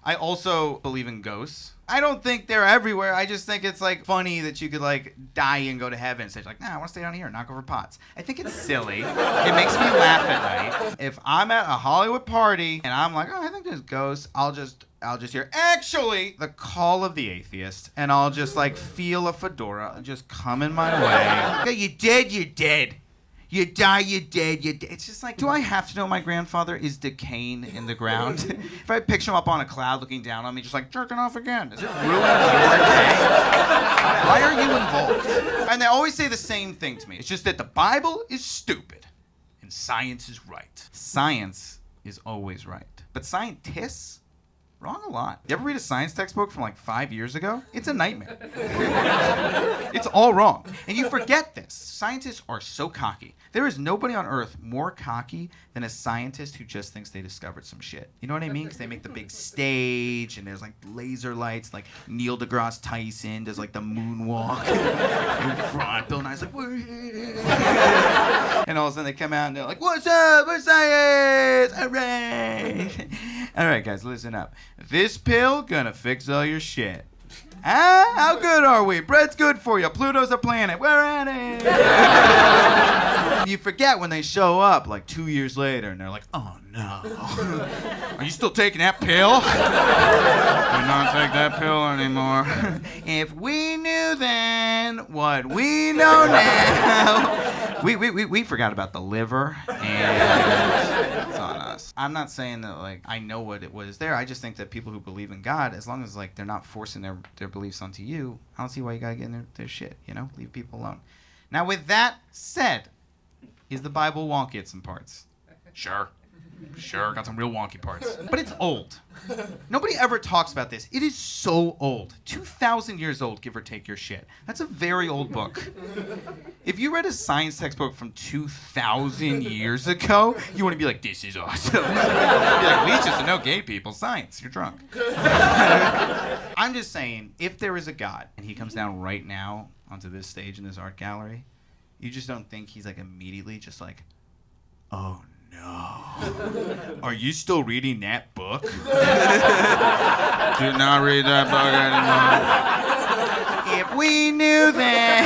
I also believe in ghosts. I don't think they're everywhere. I just think it's like funny that you could like die and go to heaven. So it's like, nah, I want to stay down here and knock over pots. I think it's silly. It makes me laugh at night. If I'm at a Hollywood party and I'm like, oh, I think there's ghosts, I'll just hear, actually, the call of the atheist, and I'll just like feel a fedora just coming my way. Okay, you dead, you're dead. You die, you're dead, you're dead. It's just like, do I have to know my grandfather is decaying in the ground? If I picture him up on a cloud looking down on me, just like jerking off again, does it ruin your day? Why are you involved? And they always say the same thing to me. It's just that the Bible is stupid and science is right. Science is always right. But scientists? Wrong a lot. You ever read a science textbook from like 5 years ago? It's a nightmare. It's all wrong. And you forget this. Scientists are so cocky. There is nobody on Earth more cocky than a scientist who just thinks they discovered some shit. You know what I mean? Because they make the big stage and there's like laser lights, like Neil deGrasse Tyson does like the moonwalk in front. Bill Nye's like, and all of a sudden they come out and they're like, what's up? We're science! Hooray! All right, guys, listen up. This pill gonna fix all your shit. Ah, how good are we? Bread's good for you. Pluto's a planet. We're at it. You forget when they show up like 2 years later and they're like, oh no. Are you still taking that pill? Do not take that pill anymore. If we knew then what we know now. We forgot about the liver and it's on us. I'm not saying that like I know what it was there. I just think that people who believe in God, as long as like they're not forcing their beliefs onto you, I don't see why you gotta get in their shit, you know? Leave people alone. Now with that said, is the Bible wonky at some parts? Sure, got some real wonky parts. But it's old. Nobody ever talks about this. It is so old. 2,000 years old, give or take your shit. That's a very old book. If you read a science textbook from 2,000 years ago, you want to be like, this is awesome. You're like, we just know gay people. Science, you're drunk. I'm just saying, if there is a God, and he comes down right now onto this stage in this art gallery, you just don't think he's like immediately just like, oh no. Are you still reading that book? Do not read that book anymore. If we knew then,